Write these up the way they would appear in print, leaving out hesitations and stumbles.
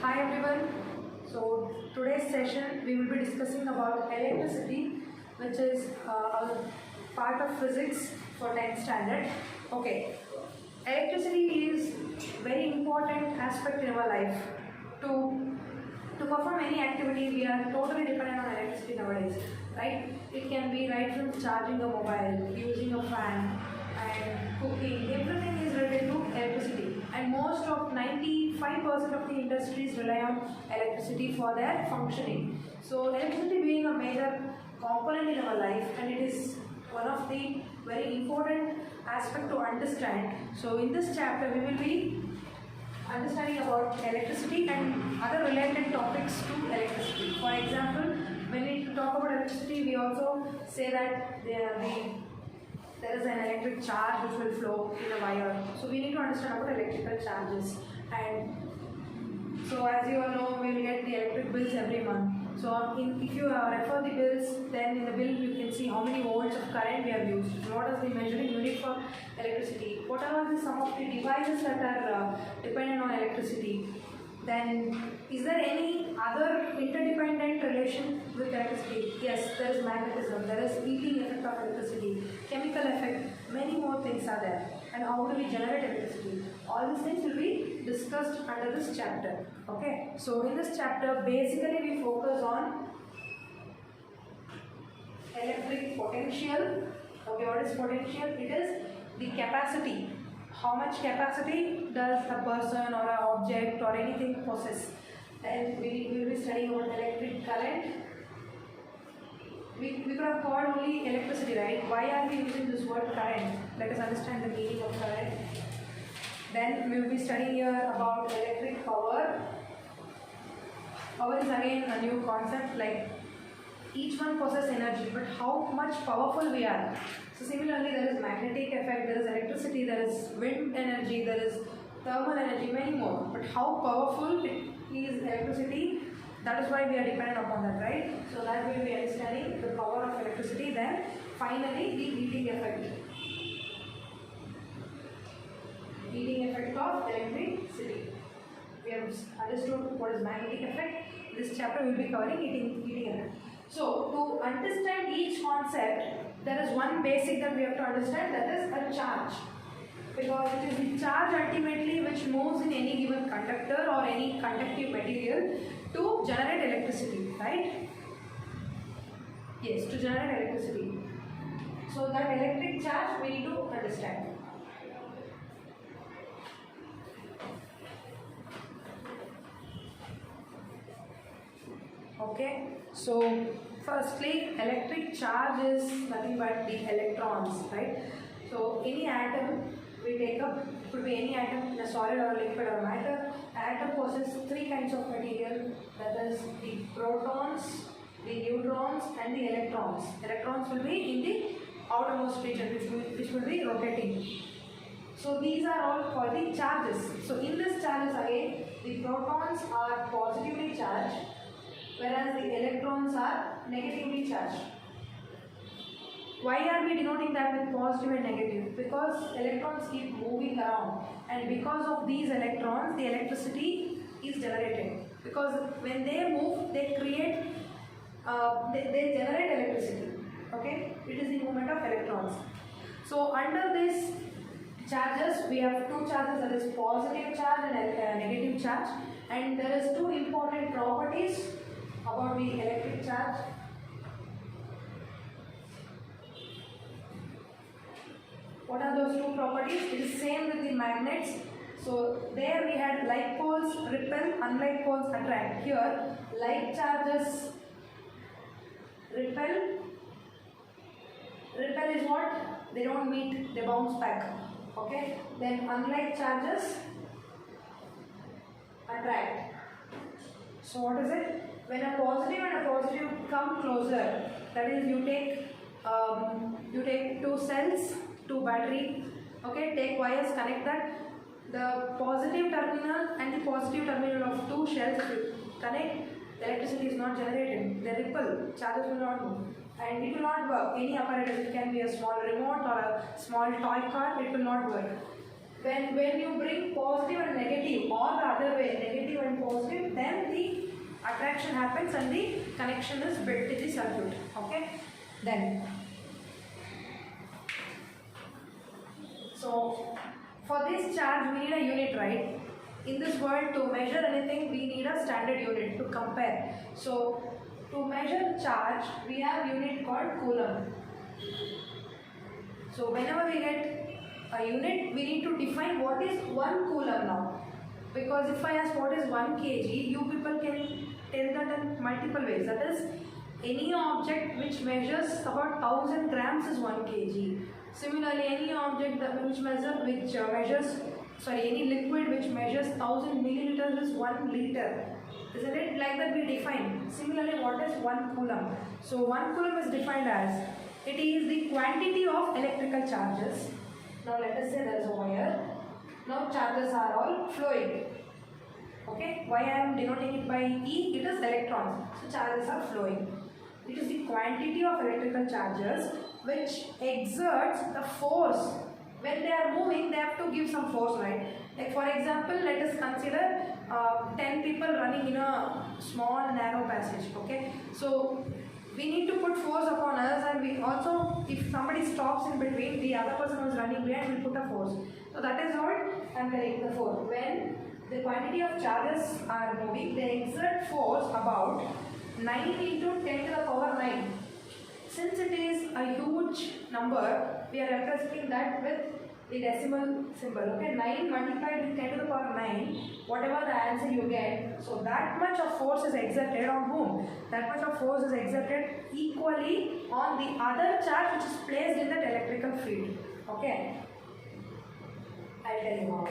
Hi everyone. So today's session we will be discussing about electricity, which is a part of physics for 10th standard. Okay, electricity is very important aspect in our life. To perform any activity, we are totally dependent on electricity nowadays, right? It can be right from charging a mobile, using a fan, and cooking. Everything is related to electricity, and most of 95% of the industries rely on electricity for their functioning. So electricity being a major component in our life, and it is one of the very important aspect to understand. So in this chapter we will be understanding about electricity and other related topics to electricity. For example, when we talk about electricity, we also say that there is an electric charge which will flow in a wire. So we need to understand about electrical charges. And so as you all know, we will get the electric bills every month. So if you refer the bills, then in the bill you can see how many volts of current we have used. What is the measuring unit for electricity? What are some of the devices that are dependent on electricity? Then is there any other interdependent relation with electricity? Yes, there is magnetism, there is heating effect of electricity, chemical effect, many more things are there. And how do we generate electricity? All these things will be discussed under this chapter. Okay, so in this chapter basically we focus on electric potential. Okay, what is potential? It is the capacity. How much capacity does a person or an object or anything possess? Then we will be studying about electric current. We could have called only electricity, right? Why are we using this word current? Let us understand the meaning of current. Then we will be studying here about electric power. Power is again a new concept, like each one possesses energy, but how much powerful we are. So similarly, there is magnetic effect, there is electricity, there is wind energy, there is thermal energy, many more. But how powerful is electricity? That is why we are dependent upon that, right? So that we will be understanding the power of electricity. Then finally, the heating effect. Heating effect of electricity. We have understood what is magnetic effect. This chapter will be covering heating effect. So to understand each concept, there is one basic that we have to understand, that is a charge. Because it is the charge ultimately which moves in any given conductor or any conductive material to generate electricity, right? Yes, to generate electricity. So that electric charge we need to understand. Okay, so firstly, electric charge is nothing but the electrons, right? So any atom we take up, it could be any atom in a solid or liquid or matter. Atom possesses three kinds of material, that is the protons, the neutrons and the electrons. Electrons will be in the outermost region which will be rotating. So these are all called the charges. So in this charges again, the protons are positively charged, whereas the electrons are negatively charged. Why are we denoting that with positive and negative? Because electrons keep moving around, and because of these electrons the electricity is generated. Because when they move, they create, they generate electricity. Okay, it is the movement of electrons. So under this charges we have two charges, that is positive charge and negative charge, and there is two important properties about the electric charge. What are those two properties? It is same with the magnets. So there we had like poles repel, unlike poles attract. Here like charges repel. Repel is what? They don't meet, they bounce back. Okay. Then unlike charges attract. So what is it? When a positive and a positive come closer, that is you take two cells, two battery, okay, take wires, connect that, the positive terminal and the positive terminal of two shells connect, the electricity is not generated, they repel, charges will not move, and it will not work. Any apparatus, it can be a small remote or a small toy car, it will not work. When you bring positive and negative, or the other way, negative and positive, attraction happens and the connection is built in the circuit. Okay. Then, so for this charge we need a unit, right? In this world, to measure anything we need a standard unit to compare. So to measure charge we have unit called coulomb. So whenever we get a unit, we need to define what is 1 coulomb now. Because if I ask what is 1 kg, you people can tell that in multiple ways. That is, any object which measures about 1000 grams is 1 kg. Similarly, any object any liquid which measures 1000 milliliters is 1 liter. Isn't it? Like that we define. Similarly, what is 1 coulomb? So 1 coulomb is defined as, it is the quantity of electrical charges. Now let us say there is a wire. Now charges are all flowing. Okay, why I am denoting it by E? It is electrons. So charges are flowing. It is the quantity of electrical charges which exerts the force. When they are moving, they have to give some force, right? Like for example, let us consider 10 people running in a small narrow passage. Okay, so we need to put force upon us, and we also, if somebody stops in between, the other person who is running behind will put a force. So that is what I am telling, the force. When the quantity of charges are moving, they exert force about 9 into 10 to the power 9. Since it is a huge number, we are representing that with the decimal symbol. Okay, 9 multiplied with 10 to the power 9, whatever the answer you get, so that much of force is exerted on whom? That much of force is exerted equally on the other charge which is placed in that electrical field. Okay, I'll tell you how.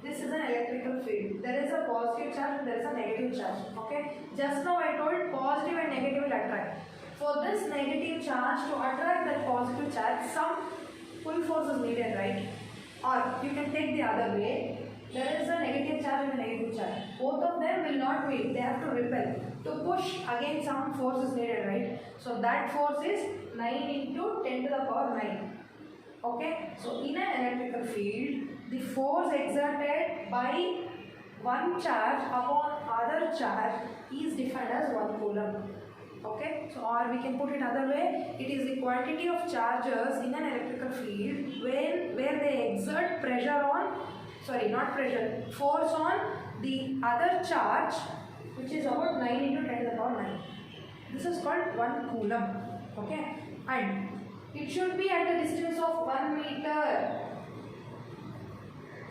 This is an electrical field. There is a positive charge and there is a negative charge. Okay, just now I told positive and negative will attract. For this negative charge to attract that positive charge, some pull force is needed, right? Or you can take the other way. There is a negative charge and a negative charge. Both of them will not meet. They have to repel. To push, again some force is needed, right? So that force is 9 into 10 to the power 9. Okay, so in an electrical field, the force exerted by one charge upon other charge is defined as 1 coulomb. Okay, so or we can put it other way, it is the quantity of charges in an electrical field where they exert pressure on, force on the other charge, which is about 9 into 10 to the power 9. This is called 1 coulomb. Okay, and it should be at a distance of 1 meter,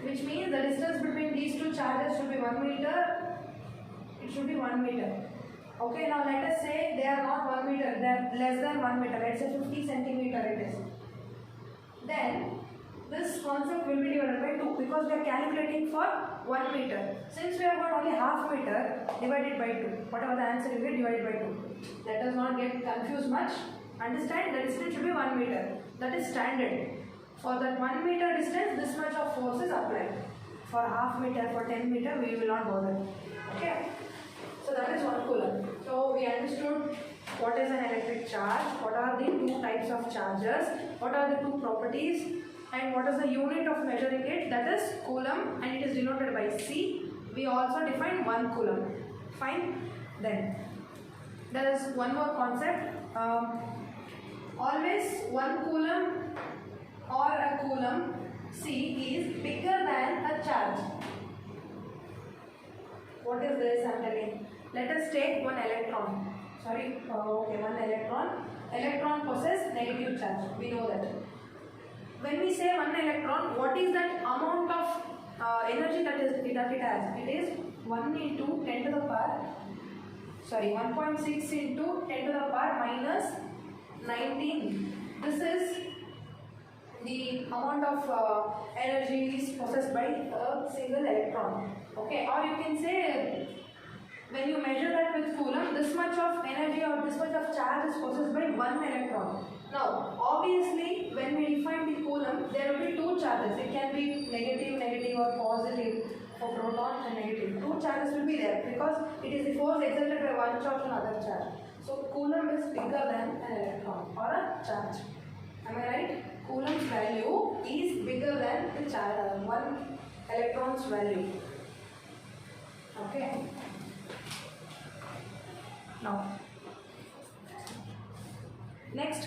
which means the distance between these two charges should be 1 meter. It should be 1 meter. Okay, now let us say they are not 1 meter, they are less than 1 meter, let's say 50 centimeter it is. Then this concept will be divided by 2 because we are calculating for 1 meter. Since we have got only half meter, divided by 2. Whatever the answer you get, divided by 2. Let us not get confused much. Understand, the distance should be 1 meter. That is standard. For that 1 meter distance, this much of force is applied. For half meter, for 10 meter, we will not bother. Okay. So that is 1 coulomb. So we understood what is an electric charge, what are the two types of charges, what are the two properties, and what is the unit of measuring it, that is coulomb, and it is denoted by C. We also define 1 coulomb. Fine. Then there is one more concept. Always 1 coulomb or a coulomb C is bigger than a charge. What is this I am telling? Let us take one electron. One electron. Electron possesses negative charge. We know that. When we say one electron, what is that amount of energy that it has? It is 1 into 10 to the power. 1.6 into 10 to the power minus 19. This is the amount of energy is possessed by a single electron. Okay, or you can say, when you measure that with coulomb, this much of energy or this much of charge is possessed by one electron. Now, obviously, when we define the coulomb, there will be two charges. It can be negative or positive for proton and negative. Two charges will be there because it is the force exerted by one charge on another charge. So, coulomb is bigger than an electron or a charge. Am I right? Coulomb's value is bigger than the charge, one electron's value. Okay.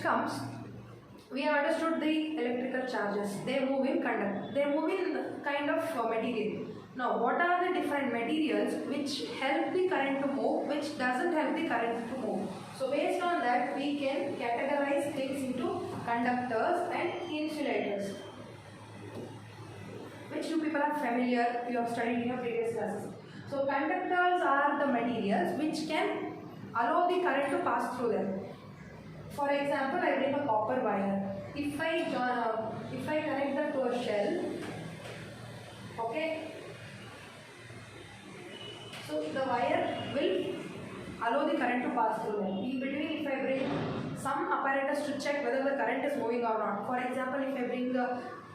comes, we have understood the electrical charges. They move in they move in kind of material. Now, what are the different materials which help the current to move, which doesn't help the current to move? So, based on that, we can categorize things into conductors and insulators, which you people are familiar, you have studied in your previous classes. So, conductors are the materials which can allow the current to pass through them. For example, I bring a copper wire. If I connect that to a shell, okay, so the wire will allow the current to pass through them. In between, if I bring some apparatus to check whether the current is moving or not. For example, if I bring the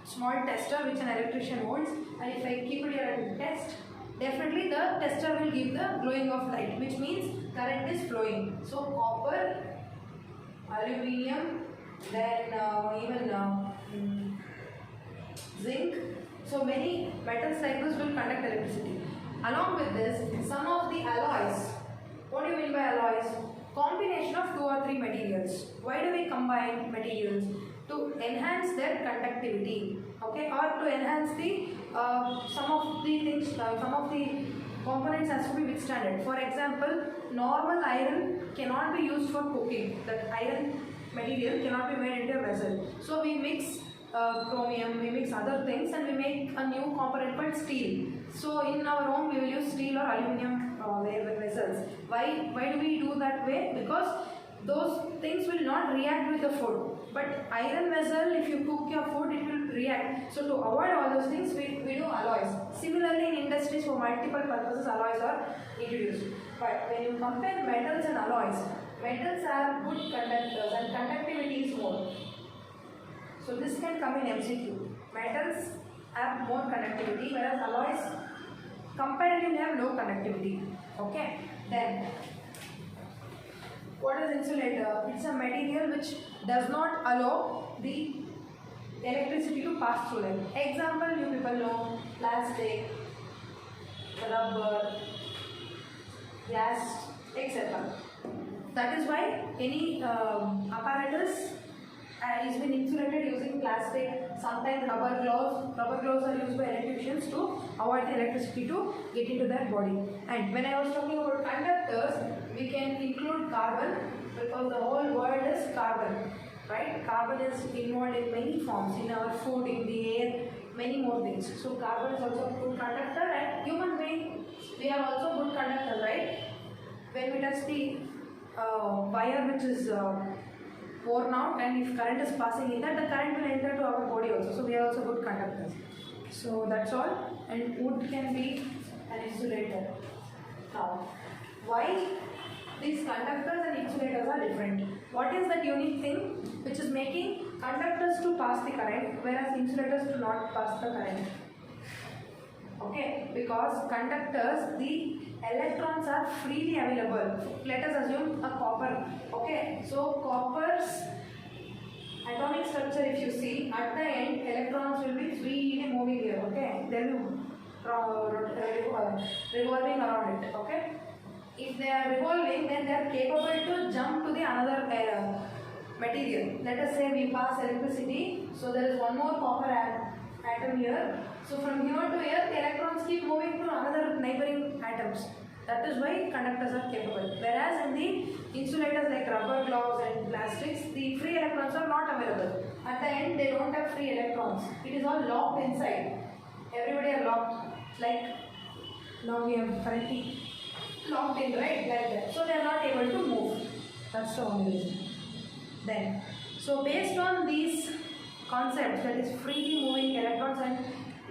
small tester which an electrician owns, and if I keep it here and test, definitely the tester will give the glowing of light, which means current is flowing. So copper, aluminium, then even zinc. So many metals like this will conduct electricity. Along with this, some of the alloys. What do you mean by alloys? Combination of 2 or 3 materials. Why do we combine materials? To enhance their conductivity, okay, or to enhance the some of the things, some of the components has to be withstanded. For example, normal iron cannot be used for cooking. That iron material cannot be made into a vessel. So we mix chromium, we mix other things, and we make a new component called steel. So in our home, we will use steel or aluminium vessels. Why do we do that way? Because those things will not react with the food. But iron vessel, if you cook your food, it will react. So to avoid all those things, we do alloys. Similarly, in industries for multiple purposes, alloys are introduced. But when you compare metals and alloys, metals are good conductors and conductivity is more. So this can come in MCQ. Metals have more conductivity, whereas alloys comparatively have low conductivity. Okay. Then, what is insulator? It's a material which does not allow the electricity to pass through them. Example, you people know plastic, rubber, glass, etc. That is why any apparatus is been insulated using plastic. Sometimes rubber gloves. Rubber gloves are used by electricians to avoid the electricity to get into their body. And when I was talking about conductors, we can include carbon, because the whole world is carbon, right? Carbon is involved in many forms, in our food, in the air, many more things. So carbon is also a good conductor, and human being, we are also good conductors, right? When we touch the wire which is worn out, and if current is passing in that, the current will enter to our body also. So we are also good conductors. So that's all. And wood can be an insulator. Now, why these conductors and insulators are different? What is that unique thing which is making conductors to pass the current, whereas insulators do not pass the current? Okay, because conductors, the electrons are freely available. Let us assume a copper. Okay, so copper's atomic structure, if you see, at the end, electrons will be freely moving here. Okay, they will revolving around it. Okay, if they are revolving, then they are capable to jump to the another material. Let us say we pass electricity, so there is one more copper atom here. So from here to here, the electrons keep moving to another neighboring atoms. That is why conductors are capable. Whereas in the insulators like rubber gloves and plastics, the free electrons are not available. At the end, they don't have free electrons. It is all locked inside. Everybody are locked. Like now we are currently locked in, right? Like that. So they are not able to move. That's the only reason. Then, so based on these concepts, that is freely moving electrons and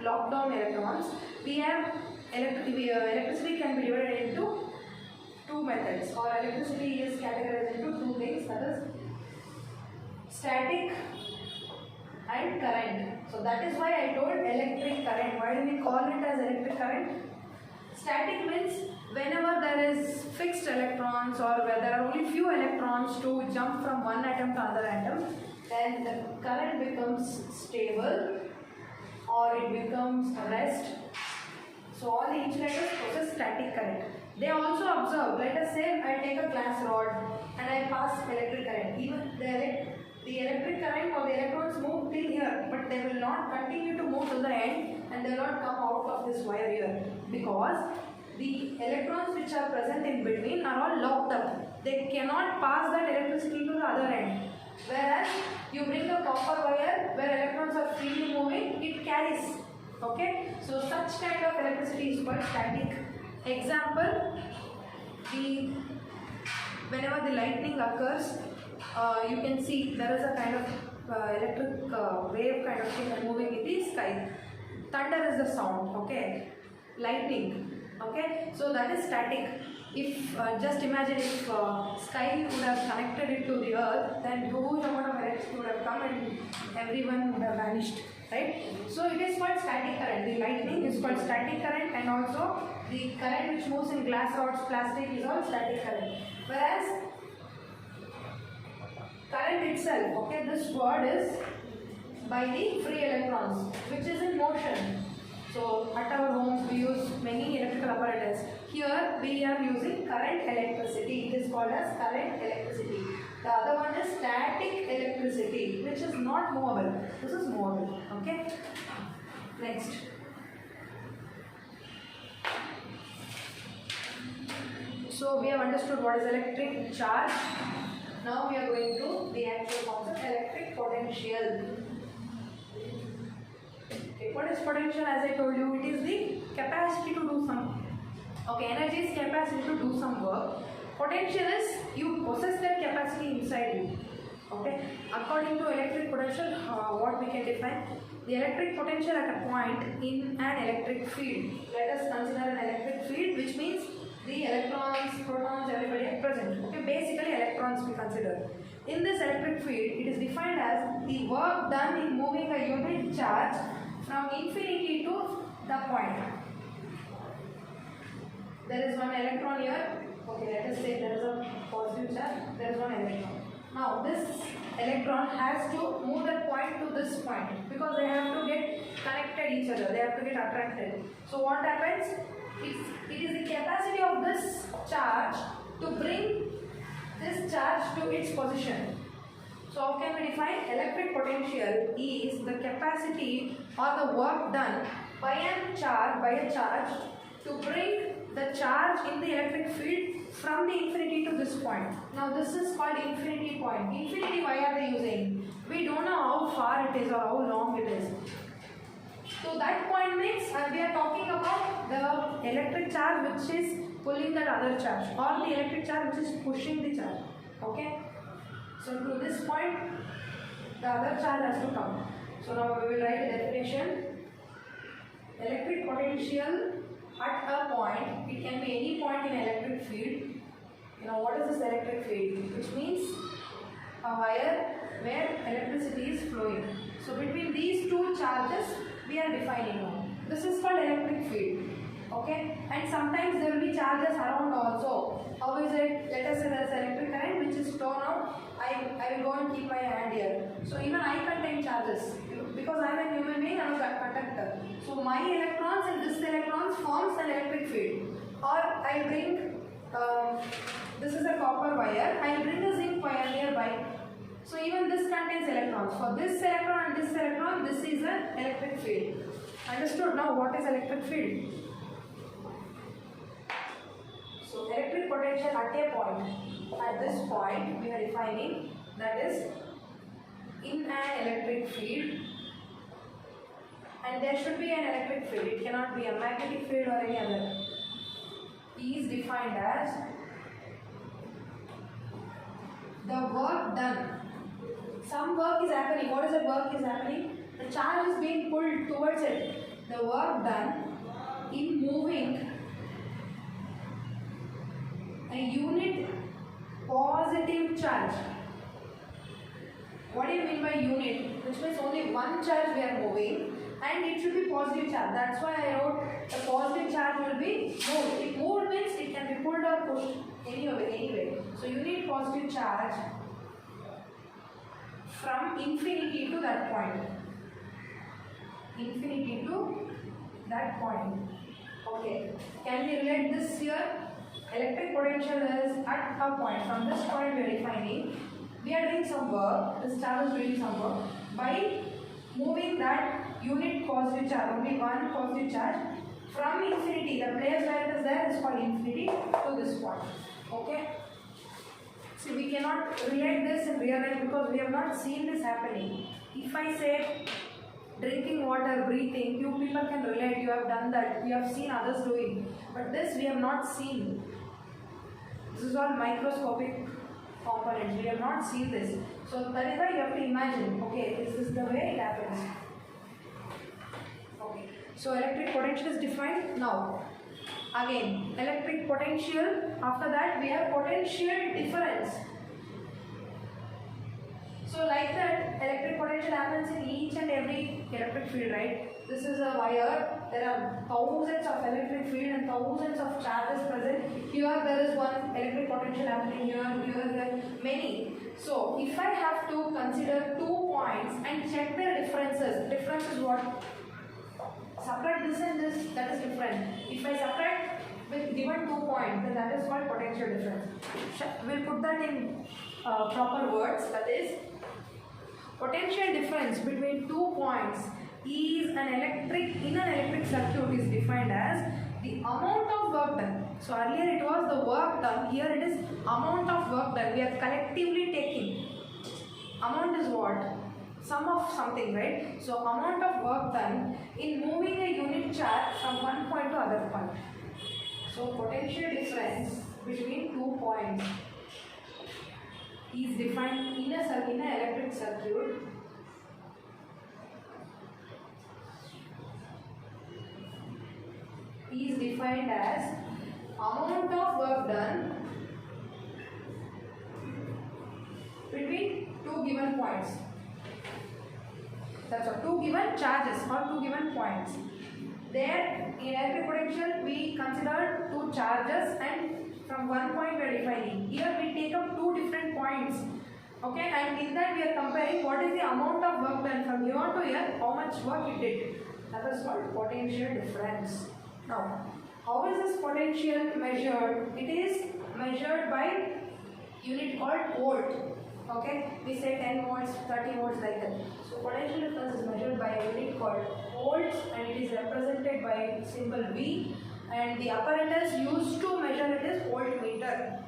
locked down electrons, we have electricity can be divided into 2 methods, or electricity is categorized into 2 things, that is static and current. So that is why I told electric current. Why do we call it as electric current? Static means whenever there is fixed electrons, or where there are only few electrons to jump from one atom to another atom, then the current becomes stable or it becomes rest. So all the insulators possess static current. They also observe, let us say I take a glass rod and I pass electric current. Even the electric current or the electrons move till here, but they will not continue to move to the end and they will not come out of this wire here, because the electrons which are present in between are all locked up. They cannot pass that electricity to the other end. Whereas you bring a copper wire where electrons are freely moving, it carries. Okay, so such kind of electricity is called static. Example, whenever the lightning occurs, you can see there is a kind of electric wave kind of thing moving in the sky. Thunder is the sound, okay? Lightning, okay? So that is static. If just imagine if sky would have connected it to the earth, then huge amount of electricity would have come and everyone would have vanished, right? So it is called static current. The lightning is called static current, and also the current which moves in glass rods, plastic is all static current. Whereas current itself, okay, this word is by the free electrons which is in motion. So at our homes we use many electrical apparatus. Here we are using current electricity. It is called as current electricity. The other one is static electricity, which is not movable. This is movable. Okay. Next. So we have understood what is electric charge. Now we are going to the actual concept, electric potential. Okay, what is potential? As I told you, it is the capacity to do some. Okay, energy is capacity to do some work. Potential is you possess that capacity inside you. Okay, according to electric potential, what we can define? The electric potential at a point in an electric field. Let us consider an electric field, which means the electrons, protons, everybody are present. Okay, basically electrons we consider. In this electric field, it is defined as the work done in moving a unit charge from infinity to the point. There is one electron here. Okay, let us say there is a positive charge. There is one electron. Now this electron has to move that point to this point because they have to get connected each other. They have to get attracted. So what happens? It is the capacity of this charge to bring this charge to its position. So how can we define? Electric potential is the capacity or the work done by a charge to bring the charge in the electric field from the infinity to this point. Now this is called infinity point. Infinity, why are they using? We don't know how far it is or how long it is. So that point means we are talking about the electric charge which is pulling that other charge, or the electric charge which is pushing the charge. Okay. So to this point, the other charge has to come. So now we will write the definition. Electric potential at a point, it can be any point in electric field. Now what is this electric field? Which means a wire where electricity is flowing. So between these two charges, we are defining now. This is called electric field. Okay, and sometimes there will be charges around also. How is it? Let us say there is electric current which is torn out. I will go and keep my hand here. So even I contain charges because I am a human being. I am a conductor. So my electrons and this electrons forms an electric field. Or I bring this is a copper wire. I will bring a zinc wire nearby. So even this contains electrons. For this electron and this electron, this is an electric field. Understood? Now what is electric field? So electric potential at a point. At this point, we are defining, that is in an electric field, and there should be an electric field. It cannot be a magnetic field or any other. E is defined as the work done. Some work is happening. What is the work is happening? The charge is being pulled towards it. The work done in moving a unit positive charge. What do you mean by unit? Which means only one charge we are moving, and it should be positive charge. That's why I wrote the positive charge will be moved. If moved means it can be pulled or pushed anyway. So you need positive charge from infinity to that point. Infinity to that point. Okay. Can we relate this here? Electric potential is at a point. From this point we are defining we are doing some work, this charge is doing some work by moving that unit positive charge, only one positive charge from infinity, the place where it is there is called infinity, to this point. Okay. See, we cannot relate this in real life because we have not seen this happening. If I say drinking water, breathing, you people can relate, you have done that, you have seen others doing. But this we have not seen. This is all microscopic components, we have not seen this. So that is why you have to imagine, okay, this is the way it happens. Okay, so electric potential is defined. Now, again, electric potential, after that we have potential difference. So like that, electric potential happens in each and every electric field, right? This is a wire, there are thousands of electric field and thousands of charges present. Here there is one electric potential happening, here, many. So if I have to consider 2 points and check their differences, difference is what? Subtract this and this, that is different. If I subtract with given 2 points, then that is called potential difference. We'll put that in proper words, that is, potential difference between 2 points is in an electric circuit is defined as the amount of work done. So earlier it was the work done, here it is amount of work done. We are collectively taking. Amount is what? Sum of something, right? So amount of work done in moving a unit charge from one point to other point. So potential difference between 2 points is defined in an electric circuit is defined as amount of work done between 2 given points. That's all, 2 given charges or 2 given points. There in electric potential we consider 2 charges and from one point we are defining. Here we take up 2 different points. Okay, and in that we are comparing what is the amount of work done from here to here, how much work it did. That is called potential difference. Now, how is this potential measured? It is measured by unit called volt. Okay, we say 10 volts, 30 volts like that. So potential difference is measured by a unit called volts and it is represented by symbol V, and the apparatus used to measure it is voltmeter.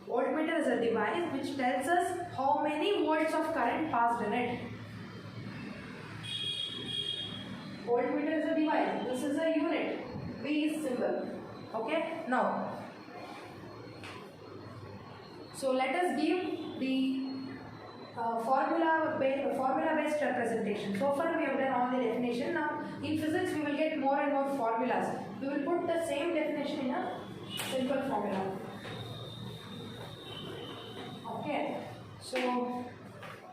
Voltmeter is a device which tells us how many volts of current passed in it. Voltmeter is a device, this is a unit, V is symbol. Okay, now, so let us give the formula-based representation. So far we have done all the definition. Now in physics we will get more and more formulas. We will put the same definition in a simple formula. Okay. So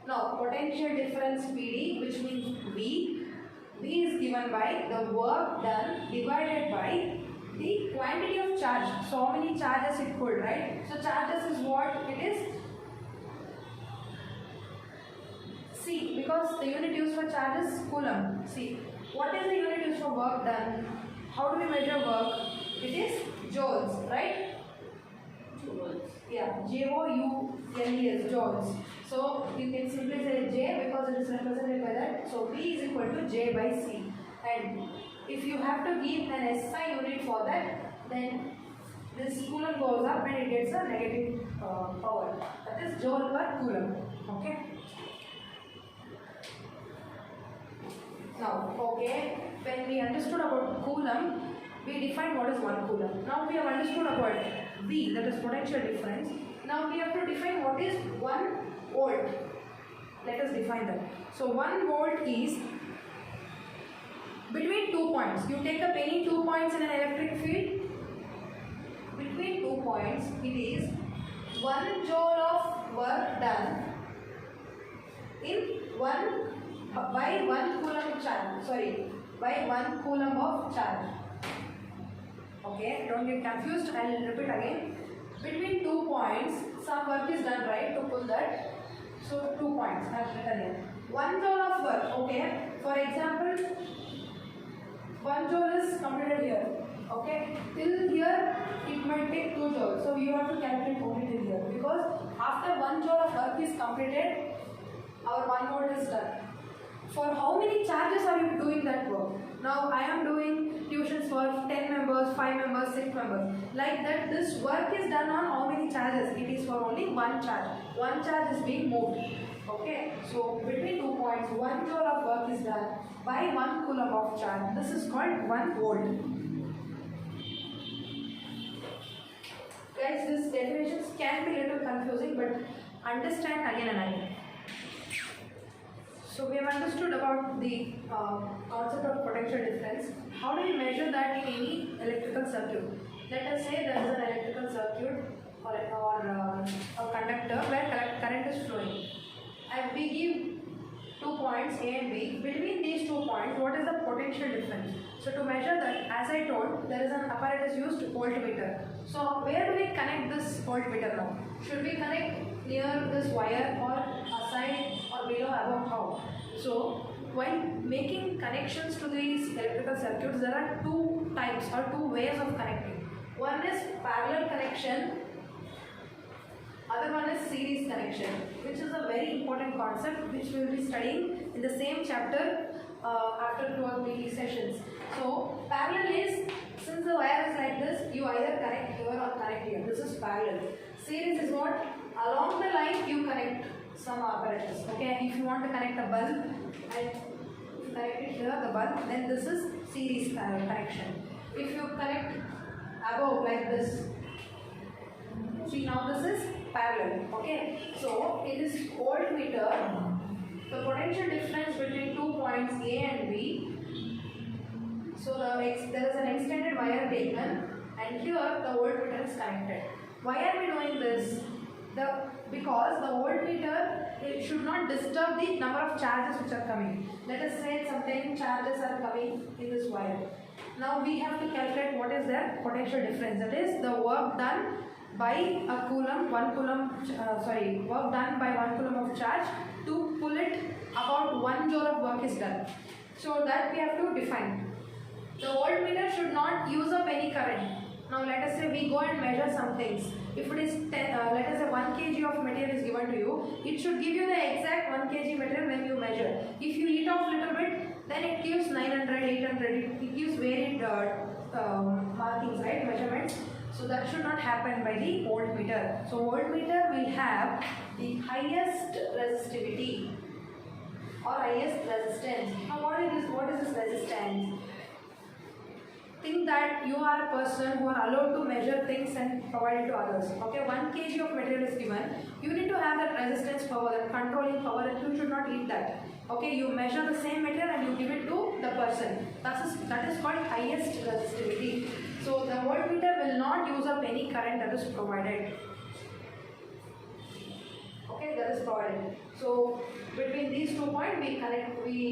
now potential difference PD, which means V. V is given by the work done divided by the quantity of charge. So how many charges it could, right? So charges is what it is? C, because the unit used for charge is coulomb. C. What is the unit used for work done? How do we measure work? It is joules, right? Joules. Yeah, J-O-U-L-E-S, joules. So you can simply say J because it is represented by that. So V is equal to J by C. And if you have to give an SI unit for that, then this coulomb goes up and it gets a negative power. That is joule per coulomb. Okay. Now, okay, when we understood about coulomb, we defined what is 1 coulomb. Now we have understood about V, that is potential difference. Now we have to define what is 1 volt. Let us define that. So 1 volt is between 2 points. You take up any 2 points in an electric field. Between 2 points, it is 1 joule of work done in by 1 coulomb charge. By 1 coulomb of charge. Okay, don't get confused. I will repeat again. Between 2 points, some work is done, right, to pull that. So 2 points. I have written here. 1 joule of work. Okay. For example, 1 joule is completed here. Okay. Till here, it might will take 2 joules. So you have to calculate only till here, because after 1 joule of work is completed, our 1 mole is done. For how many charges are you doing that work? Now I am doing tuitions for 10 members, 5 members, 6 members. Like that, this work is done on how many charges? It is for only 1 charge. 1 charge is being moved. Okay, so between 2 points, 1 joule of work is done by 1 coulomb of charge. This is called 1 volt. Guys, these definitions can be a little confusing, but understand again and again. So we have understood about the concept of potential difference. How do we measure that in any electrical circuit? Let us say there is an electrical circuit or a conductor where current is flowing. And we give 2 points A and B. Between these 2 points, what is the potential difference? So to measure that, as I told, there is an apparatus used, voltmeter. So where do we connect this voltmeter now? Should we connect near this wire or aside or below, above, how? So while making connections to these electrical circuits, there are 2 types or 2 ways of connecting. One is parallel connection, other one is series connection, which is a very important concept which we will be studying in the same chapter after 2 or 3 sessions. So parallel is, since the wire is like this, you either connect here or connect here. This is parallel. Series is what? Along the line you connect some apparatus. Okay, if you want to connect a bulb and you connect it here, the bulb, then this is series connection. If you connect above like this, see, now this is parallel. Okay, so in this voltmeter, the potential difference between 2 points A and B. So there is an extended wire taken, and here the voltmeter is connected. Why are we doing this? Because the voltmeter, it should not disturb the number of charges which are coming. Let us say some 10 charges are coming in this wire. Now we have to calculate what is their potential difference. That is the work done by a coulomb, work done by 1 coulomb of charge to pull it, about 1 joule of work is done. So that we have to define. The voltmeter should not use up any current. Now let us say we go and measure some things. If it is let us say 1 kg of material is given to you, it should give you the exact 1 kg material when you measure. If you eat off little bit, then it gives 900, 800, it gives varied markings, right, measurements. So that should not happen by the voltmeter. So voltmeter will have the highest resistivity or highest resistance. Now what is this resistance? Think that you are a person who are allowed to measure things and provide it to others. Okay, 1 kg of material is given. You need to have that resistance power, that controlling power, and you should not eat that. Okay, you measure the same material and you give it to the person. That is called highest resistivity. So the voltmeter will not use up any current that is provided. Okay, that is provided. So between these 2 points, we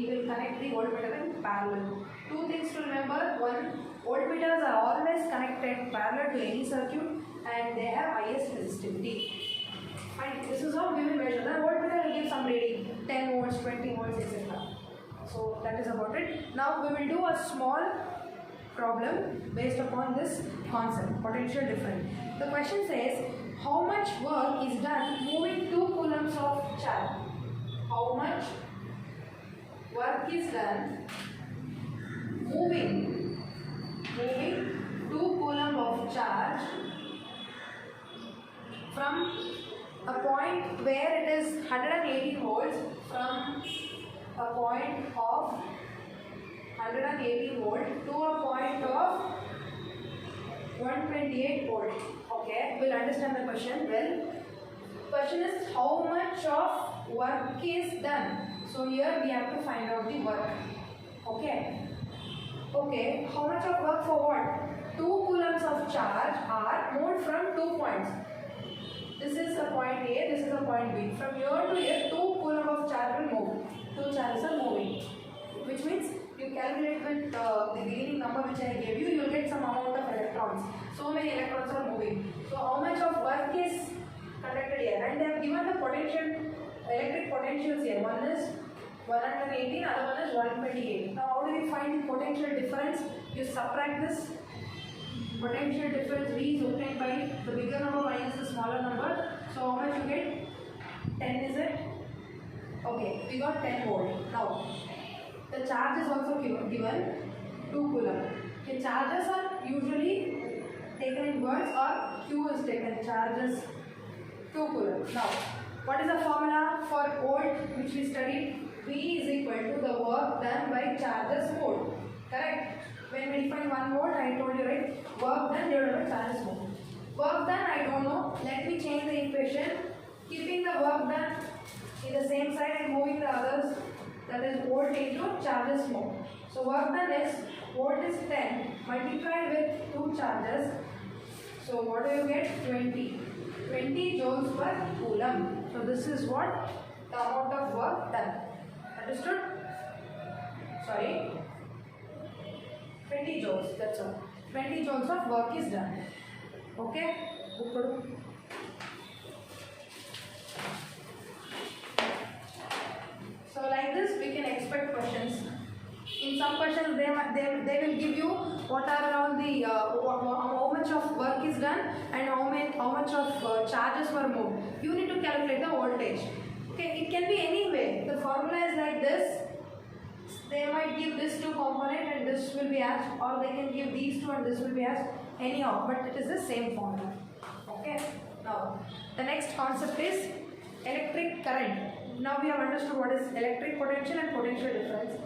will connect the voltmeter in parallel. 2 things to remember. One, voltmeters are always connected parallel to any circuit and they have highest resistivity. Fine. This is how we will measure. The voltmeter will give some reading, 10 volts, 20 volts, etc. So that is about it. Now we will do a small problem based upon this concept, potential difference. The question says, how much work is done moving 2 coulombs of charge? How much work is done moving 2 coulomb of charge from a point where it is 180 volts, from a point of 180 volt to a point of 128 volt. Okay, we'll understand the question well. Question is, how much of work is done? So here we have to find out the work. Okay, how much of work for what? 2 coulombs of charge are moved from 2 points. This is a point A, this is a point B. From here to here, 2 coulomb of charge will move. 2 charges are moving. Which means you calculate with the beginning number which I gave you, you will get some amount of electrons. So many electrons are moving. So how much of work is conducted here? And they have given the potential, electric potentials here. One is 118, other one is 128. Now how do we find the potential difference? You subtract this Potential difference V is obtained by the bigger number minus the smaller number. So how much you get? 10 is it? Okay, we got 10 volt. Now, the charge is also given 2 coulomb. Okay, charges are usually taken in words or Q is taken. Charges 2 coulomb. Now, what is the formula for volt which we studied? V is equal to the work done by charges mode. Correct? When we define 1 volt, I told you, right? Work done divided by charges mode. Work done, I don't know. Let me change the equation. Keeping the work done in the same side and moving the others, that is volt into charges mode. So work done is volt is 10 multiplied with 2 charges. So what do you get? 20 joules per coulomb. So this is what the amount of work done. Understood? Sorry. 20 joules, that's all. 20 joules of work is done. Okay? So like this we can expect questions. In some questions they will give you what are all the how much of work is done and how much of charges were moved. You need to calculate the voltage. Okay, it can be any way. The formula is like this. They might give this 2 component and this will be asked, or they can give these 2 and this will be asked. Anyhow, but it is the same formula. Okay. Now the next concept is electric current. Now we have understood what is electric potential and potential difference.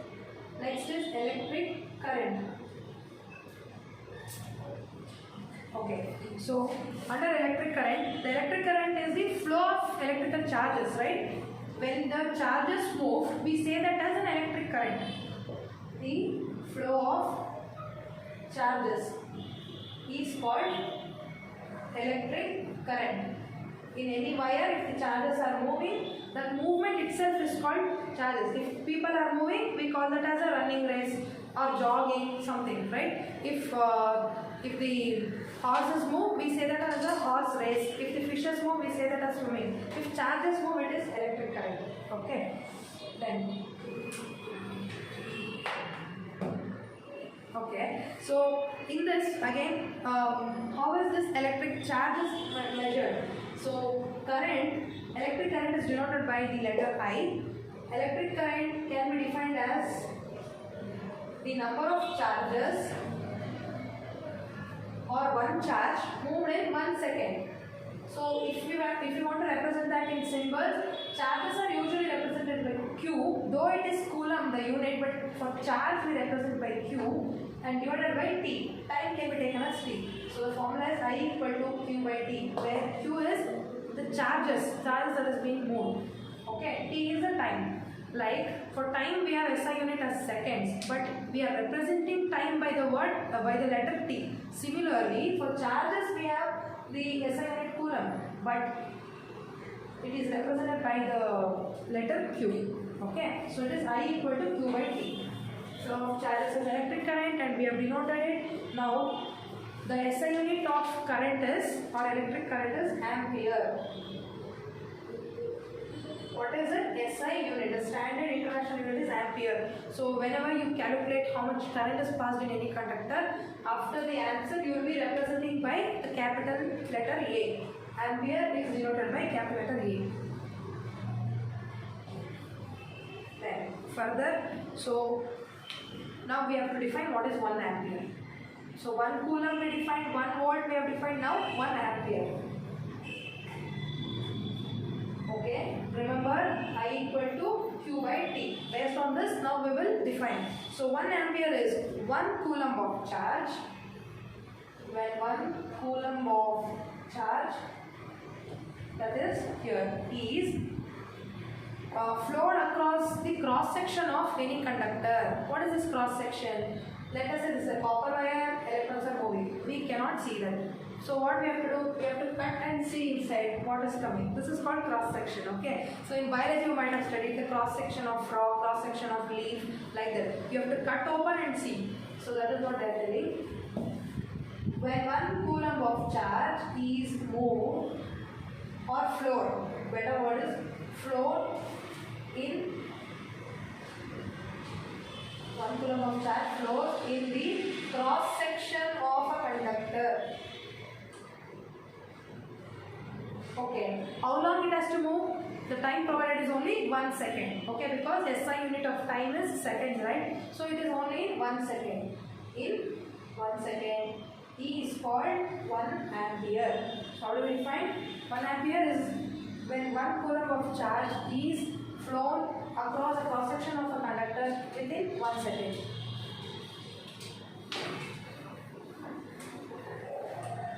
Next is electric current. Okay, so under electric current, the electric current is the flow of electrical charges, right? When the charges move, we say that as an electric current. The flow of charges is called electric current. In any wire, if the charges are moving, the movement itself is called charges. If people are moving, we call that as a running race or jogging, something, right? If the horses move, we say that as a horse race. If the fishes move, we say that as swimming. If charges move, it is electric current. Okay. Then. Okay. So in this again, how is this electric charges measured? So electric current is denoted by the letter I. Electric current can be defined as the number of charges or one charge moved in 1 second. So if you want to represent that in symbols, charges are usually represented by Q, though it is coulomb the unit, but for charge we represent by Q and divided by T. Time can be taken as T. So the formula is I equal to Q by T, where Q is the charges that is being moved. Okay, T is the time. Like for time we have SI unit as seconds, but we are representing time by the word by the letter T. Similarly, for charges we have the SI unit coulomb, but it is represented by the letter Q. Okay, so it is I equal to Q by T. So charges is electric current and we have denoted it. Now the SI unit of current is, or electric current is ampere. What is it? SI unit, the standard international unit is ampere. So whenever you calculate how much current is passed in any conductor, after the answer you will be representing by the capital letter A. Ampere is denoted by capital letter A. Then further, so now we have to define what is 1 ampere. So 1 coulomb we defined, 1 volt we have defined, now 1 ampere. Okay, remember I equal to Q by T. Based on this, now we will define. So 1 ampere is 1 coulomb of charge. When 1 coulomb of charge, that is here, is flowed across the cross section of any conductor. What is this cross section? Let us say this is a copper wire, electrons are moving. We cannot see that. So what we have to do, we have to cut and see inside what is coming. This is called cross section, okay? So in biology you might have studied the cross section of rock, cross section of leaf, like that. You have to cut open and see. So that is what they are telling. When 1 coulomb of charge is moved or flowed, better word is flowed in 1 coulomb of charge flows in the cross section of a conductor. Okay, how long it has to move? The time provided is only 1 second. Okay, because SI unit of time is seconds, right? So it is only in 1 second. In 1 second, E is called 1 ampere. So how do we find? 1 ampere is when 1 coulomb of charge is flown across a cross section of a conductor within 1 second.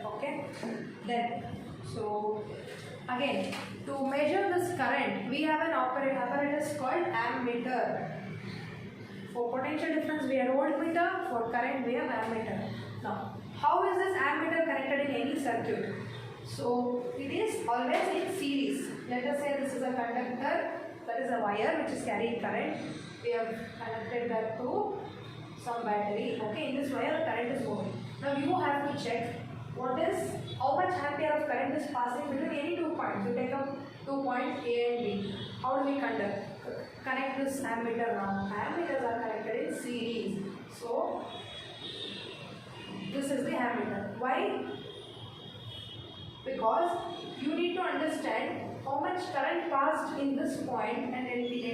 Okay, then so again, to measure this current, we have an apparatus called ammeter. For potential difference, we have voltmeter. For current, we have ammeter. Now, how is this ammeter connected in any circuit? So, it is always in series. Let us say this is a conductor, that is a wire which is carrying current. We have connected that to some battery. Okay, in this wire, the current is moving. Now, you have to check how much ampere of current is passing between any 2 points. You take up 2 points A and B. How do we connect this ammeter now? Ammeters are connected in series. So, this is the ammeter. Why? Because you need to understand how much current passed in this point and it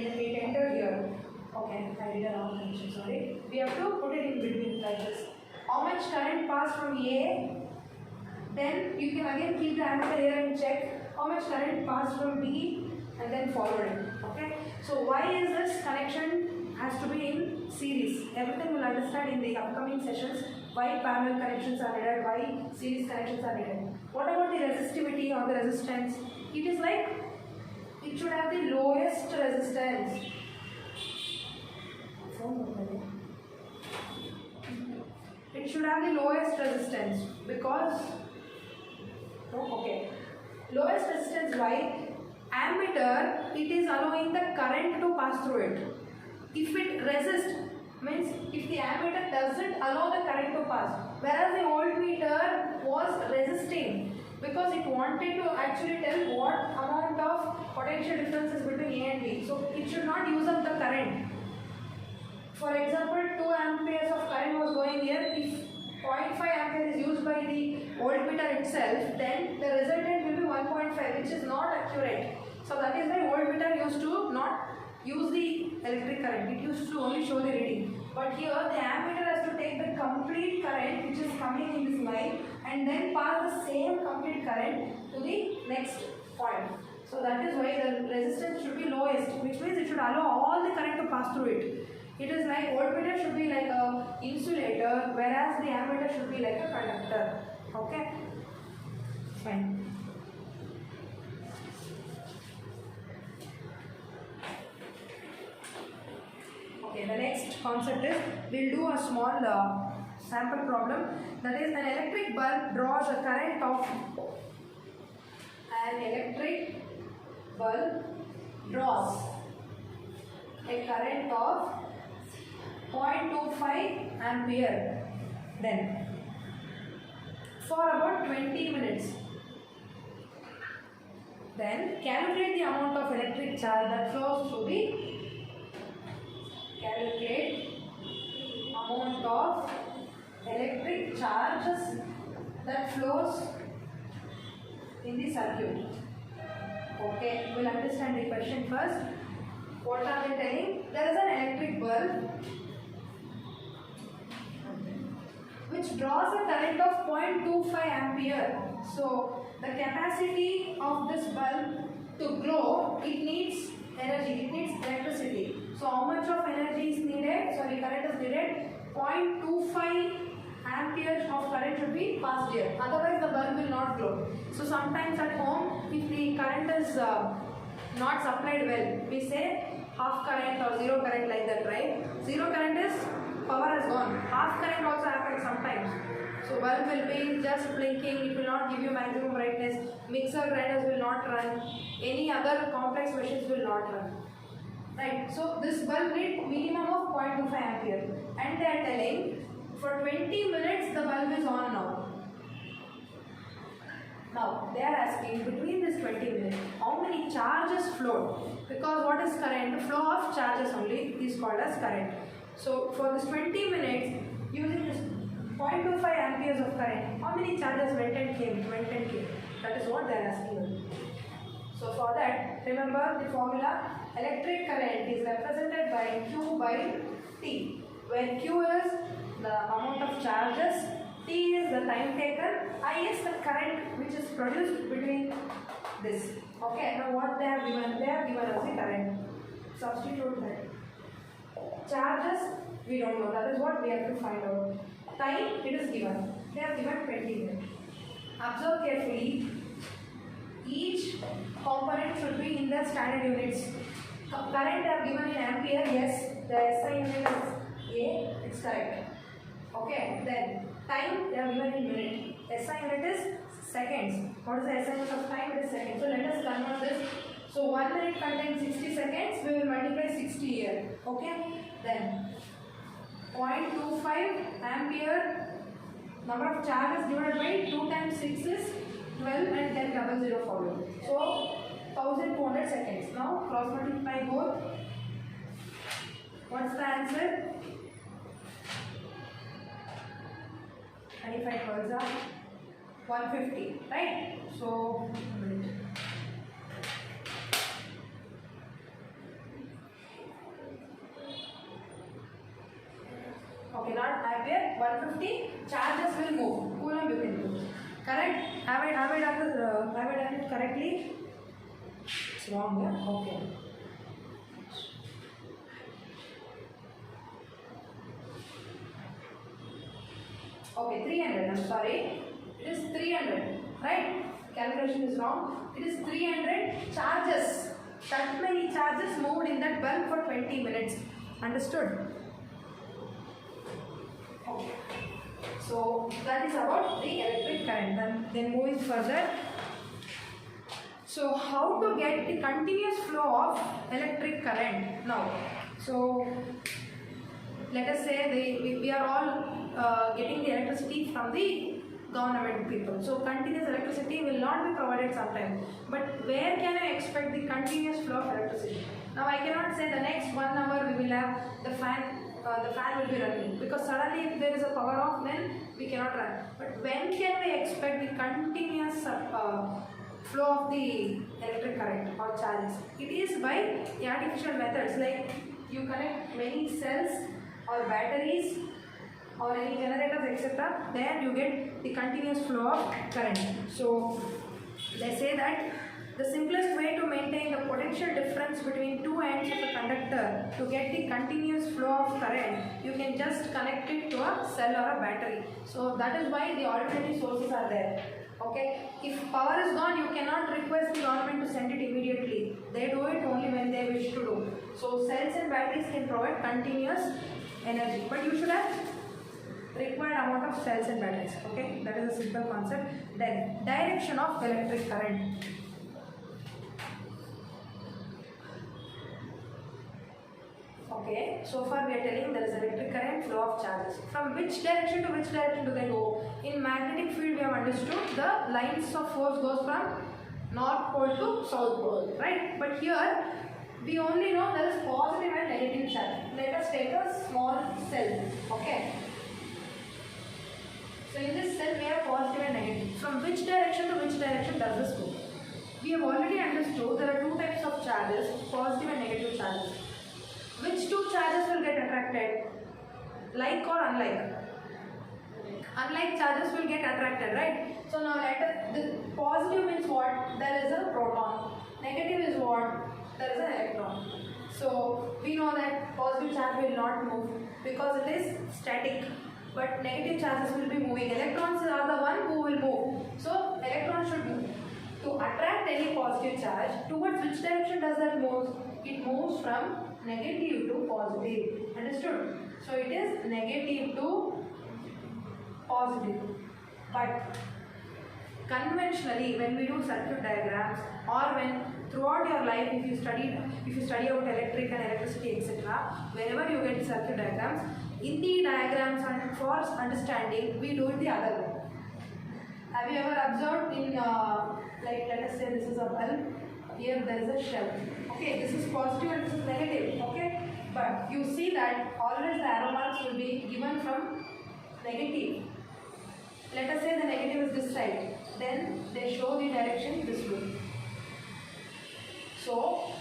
entered here. Okay, I did a wrong connection, sorry. We have to put it in between like this. How much current passed from A? Then you can again keep the ammeter here and check how much current passed from B and then forward it. Okay. So why is this connection has to be in series? Everything we'll understand in the upcoming sessions. Why parallel connections are needed, why series connections are needed. What about the resistivity or the resistance? It is like it should have the lowest resistance. It should have the lowest resistance because lowest resistance. Why? Ammeter, it is allowing the current to pass through it. If it resists, means if the ammeter doesn't allow the current to pass, whereas the voltmeter was resisting because it wanted to actually tell what amount of potential difference is between A and B. So it should not use up the current. For example, 2 amperes of current was going here. If 0.5 ampere is used by the voltmeter itself, then the resultant will be 1.5, which is not accurate. So that is why voltmeter used to not use the electric current. It used to only show the reading. But here the ammeter has to take the complete current which is coming in this line and then pass the same complete current to the next point. So that is why the resistance should be lowest, which means it should allow all the current to pass through it. It is like voltmeter should be like a insulator, whereas the ammeter should be like a conductor. Okay? Fine. Okay, the next concept is, we'll do a small sample problem. That is, an electric bulb draws a current of, a current of 0.25 ampere then for about 20 minutes. Then calculate the amount of electric charge that flows through the amount of electric charges that flows in the circuit. Okay, we'll understand the question first. What are they telling? There is an electric bulb which draws a current of 0.25 ampere. So the capacity of this bulb to glow, it needs energy, it needs electricity. So how much of energy is needed? Sorry, current is needed. 0.25 amperes of current should be passed here. Otherwise the bulb will not glow. So sometimes at home, if the current is not supplied well, we say half current or zero current, like that, right? Zero current is power has gone. Half current also happens sometimes. So bulb will be just blinking, it will not give you maximum brightness. Mixer grinders will not run. Any other complex machines will not run. Right? So this bulb needs minimum of 0.25 ampere. And they are telling for 20 minutes the bulb is on now. Now they are asking between this 20 minutes how many charges flowed, because what is current? The flow of charges only is called as current. So for this 20 minutes, using this 0.25 amperes of current, how many charges went and came? That is what they are asking. So for that, remember the formula, electric current is represented by Q by T, where Q is the amount of charges, T is the time taken, I is the current which is produced between this. Okay, now what they have given? They have given us the current. Substitute that. Charges, we don't know, that is what we have to find out. Time, it is given. They have given 20 minutes. Observe carefully. Each component should be in the standard units. Current they have given in ampere, yes, the SI unit is A, it's correct. Okay, then time they have given in minute. SI unit is seconds. What is the SI unit of time? It is seconds. So let us convert this. So 1 minute contains 60 seconds, we will multiply 60 here. Okay, then 0.25 ampere, number of charges divided by 2 times 6 is 12 and then 00 follow. So 1200 seconds. Now cross multiply both. What's the answer? 25 hertz are 150, right? So okay, not ampere, 150 charges will move. Coulomb you can do. Correct? Have I done it correctly? It's wrong, yeah? Okay. Okay, 300, I'm sorry. It is 300, right? Calculation is wrong. It is 300 charges. That many charges moved in that bulb for 20 minutes. Understood? Okay. So that is about the electric current. And then moving further. So how to get the continuous flow of electric current now? So let us say we are all getting the electricity from the government people. So continuous electricity will not be provided sometime. But where can I expect the continuous flow of electricity? Now I cannot say the next 1 hour we will have the fan will be running, because suddenly if there is a power off, then we cannot run. But when can we expect the continuous flow of the electric current or charges? It is by the artificial methods, like you connect many cells or batteries or any generators, etc. There you get the continuous flow of current. So they say that the simplest way to maintain the potential difference between two ends of a conductor to get the continuous flow of current, you can just connect it to a cell or a battery. So that is why the alternative sources are there. Okay, if power is gone, you cannot request the government to send it immediately. They do it only when they wish to do. So cells and batteries can provide continuous energy, but you should have required amount of cells and batteries. Okay, that is a simple concept. Then direction of electric current. Okay, so far we are telling there is electric current, flow of charges. From which direction to which direction do they go? In magnetic field we have understood the lines of force goes from north pole to south pole, right? But here we only know there is positive and negative charge. Let us take a small cell. Okay. So in this cell we have positive and negative. From which direction to which direction does this go? We have already understood there are two types of charges, positive and negative charges. Which two charges will get attracted? Like or unlike? Unlike charges will get attracted, right? So now the positive means what? There is a proton. Negative is what? There is an electron. So we know that positive charge will not move because it is static. But negative charges will be moving. Electrons are the one who will move. So electrons should move. To attract any positive charge, towards which direction does that move? It moves from negative to positive. Understood? So it is negative to positive. But conventionally, when we do circuit diagrams, or when throughout your life, if you study about electric and electricity, etc., whenever you get circuit diagrams, in the diagrams and for understanding, we do it the other way. Have you ever observed in, like let us say this is a bulb, here there is a shell. Okay, this is positive and this is negative. Okay, but you see that always the arrow marks will be given from negative. Let us say the negative is this side. Then they show the direction this way. So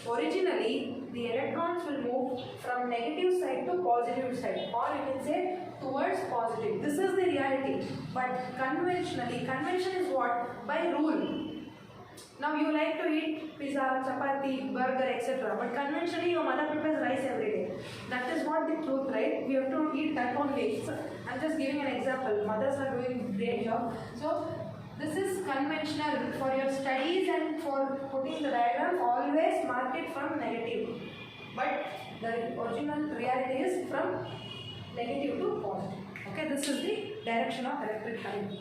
originally the electrons will move from negative side to positive side, or you can say towards positive. This is the reality. But conventionally, convention is what? By rule. Now you like to eat pizza, chapati, burger, etc. But conventionally your mother prepares rice every day. That is not the truth, right? We have to eat that only. So I'm just giving an example. Mothers are doing great job. So this is conventional. For your studies and for putting the diagram, always mark it from negative. But the original reality is from negative to positive. Okay, this is the direction of electric current.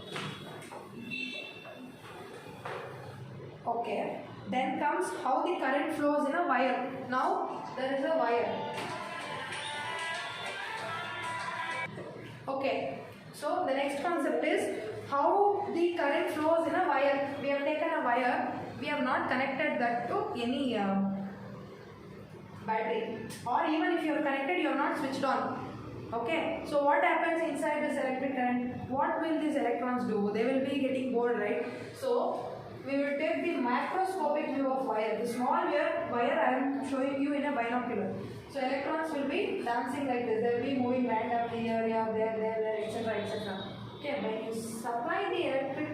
Okay, then comes how the current flows in a wire. Now there is a wire. Okay, so the next concept is how the current flows in a wire. We have taken a wire, we have not connected that to any battery, or even if you are connected, you are not switched on. Okay, so what happens inside this electric current? What will these electrons do? They will be getting bored, right? So we will take the macroscopic view of wire. The small wire I am showing you in a binocular. So electrons will be dancing like this. They will be moving randomly here, there, etc., etc. Okay, when you supply the electric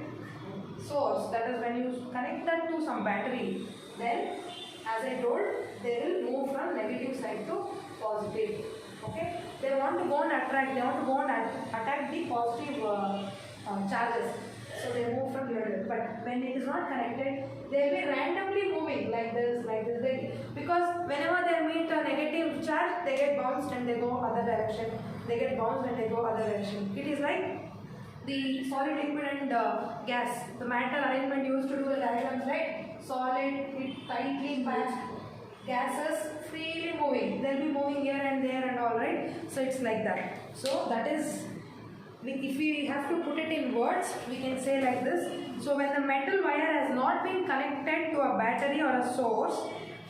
source, that is when you connect that to some battery, then as I told, they will move from negative side to positive. Okay, they want to go and attract, they want to go and attack the positive charges. So they move from here. But when it is not connected, they will be randomly moving like this. Because whenever they meet a negative charge, they get bounced and they go other direction. They get bounced and they go other direction. It is like the solid, liquid and gas. The matter arrangement used to do the diagrams, right? Solid, it tightly packed. Gases freely moving. They will be moving here and there and all, right? So it's like that. So that is, if we have to put it in words, we can say like this. So when the metal wire has not been connected to a battery or a source,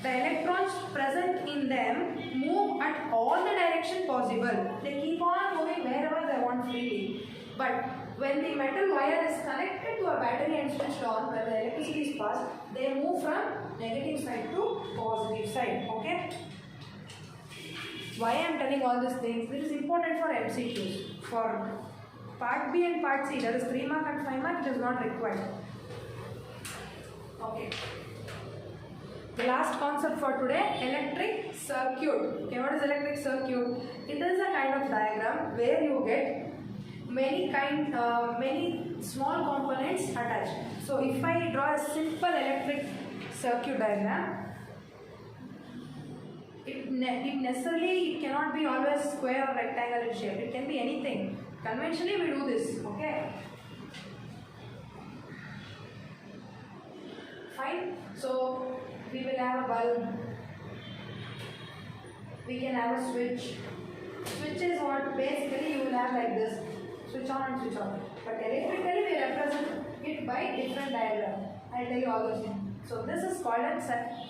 the electrons present in them move at all the direction possible. They keep on moving wherever they want freely. But when the metal wire is connected to a battery and switched on, where the electricity is passed, they move from negative side to positive side. Okay? Why I am telling all these things? This is important for MCQs. For part B and part C, that is 3 mark and 5 mark, it is not required. Okay. The last concept for today, electric circuit. Okay, what is electric circuit? It is a kind of diagram where you get many small components attached. So if I draw a simple electric circuit diagram, it necessarily cannot be always square or rectangle in shape. It can be anything. Conventionally we do this. Okay. Fine. So we will have a bulb. We can have a switch. Switch is what basically you will have like this. Switch on and switch off. But electrically we represent it by different diagram. I will tell you all those things. So this is called an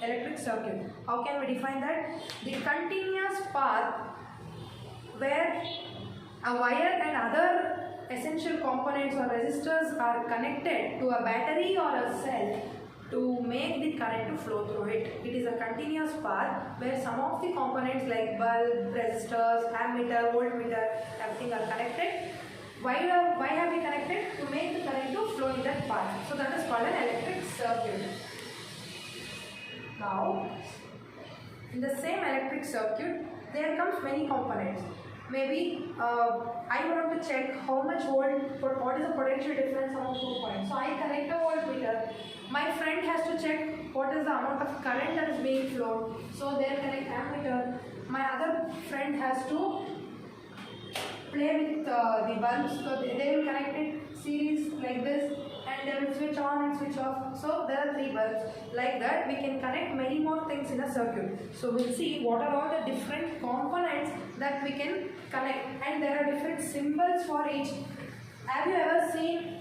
electric circuit. How can we define that? The continuous path where a wire and other essential components or resistors are connected to a battery or a cell to make the current to flow through it. It is a continuous path where some of the components like bulb, resistors, ammeter, voltmeter, everything are connected. Why have we connected? To make the current to flow in that path. So that is called an electric circuit. Now, in the same electric circuit, there comes many components. Maybe I want to check how much volt, what is the potential difference among 2 points. So I connect a voltmeter. My friend has to check what is the amount of current that is being flowed. So they connect ammeter. My other friend has to play with the bulbs. So they will connect it series like this, and they will switch on and switch off. So there are 3 bulbs. Like that we can connect many more things in a circuit. So we'll see what are all the different components that we can connect, and there are different symbols for each. Have you ever seen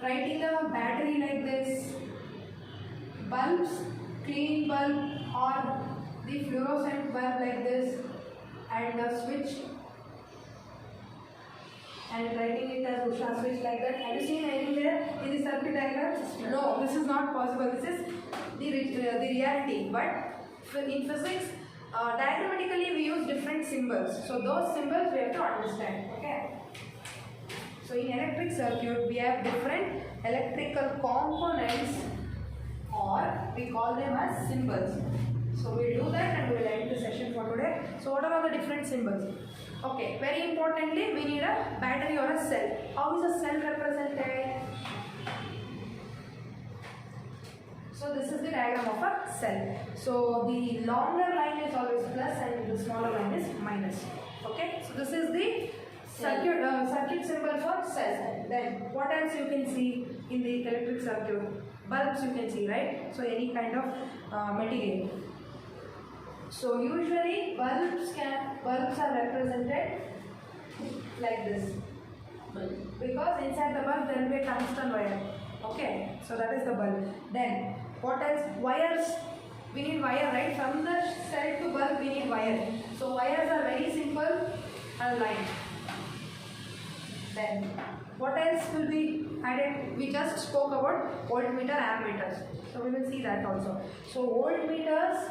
writing a battery like this? Bulbs, clean bulb, or the fluorescent bulb like this, and a switch, and writing it as Usha switch like that. Have you seen anywhere in the circuit diagram? No, this is not possible. This is the reality. But in physics, diagrammatically we use different symbols. So those symbols we have to understand. Okay. So in electric circuit, we have different electrical components, or we call them as symbols. So we'll do that and we'll end the session for today. So what are the different symbols? Okay, very importantly, we need a battery or a cell. How is a cell represented? So this is the diagram of a cell. So the longer line is always plus and the smaller line is minus. Okay, so this is the circuit symbol for cell. Then what else you can see in the electric circuit? Bulbs you can see, right? So any kind of material. So usually bulbs are represented like this, because inside the bulb there will be a tungsten wire. Okay, so that is the bulb. Then what else? Wires. We need wire, right? From the cell to bulb we need wire. So wires are very simple and line. Then what else will be added? We just spoke about voltmeter, ammeters. So we will see that also. So voltmeters,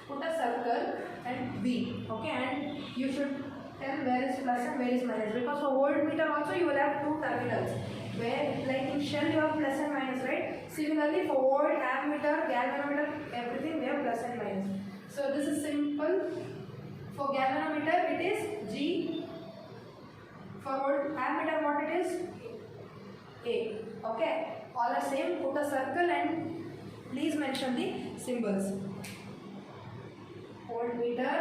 put a circle and V. Okay, and you should tell where is plus and where is minus, because for voltmeter also you will have two terminals, where like in shell you have plus and minus, right? Similarly for volt, ammeter, galvanometer, everything we have plus and minus. So this is simple. For galvanometer it is G. For volt, ammeter what it is? A. Okay, all are same. Put a circle and please mention the symbols. Voltmeter,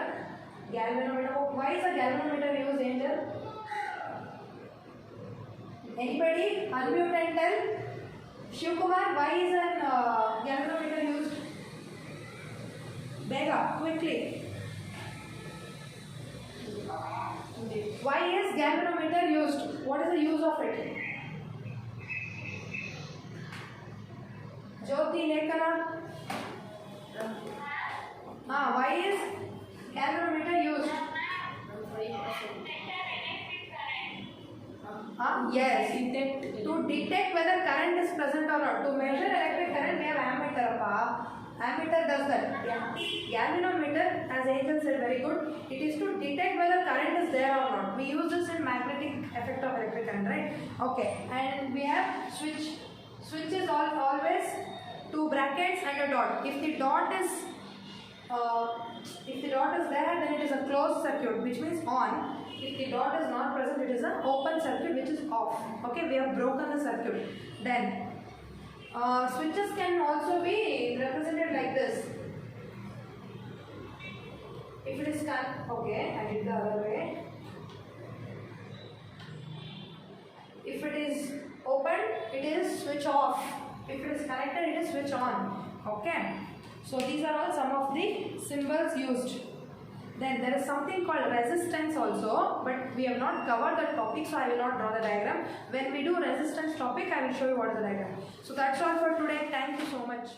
galvanometer. Why is a galvanometer used, Angel? Anybody? Unmute and tell. Shivkumar, why is an galvanometer used? Bega, quickly. Why is galvanometer used? What is the use of it? Jyoti, Lekana. Why is galvanometer used? Yes, to detect whether current is present or not. To measure electric current, we have ammeter. Ammeter does that. Galvanometer, as Angel said, very good. It is to detect whether current is there or not. We use this in magnetic effect of electric current, right? Okay, and we have switch. Switch is always two brackets and a dot. If the dot is there, then it is a closed circuit, which means on. If the dot is not present, it is an open circuit, which is off. Okay, we have broken the circuit. Then switches can also be represented like this. If it is okay, I did the other way. If it is open, it is switch off. If it is connected, it is switch on. Okay. So these are all some of the symbols used. Then there is something called resistance also, but we have not covered that topic, so I will not draw the diagram. When we do resistance topic, I will show you what is the diagram. So that's all for today. Thank you so much.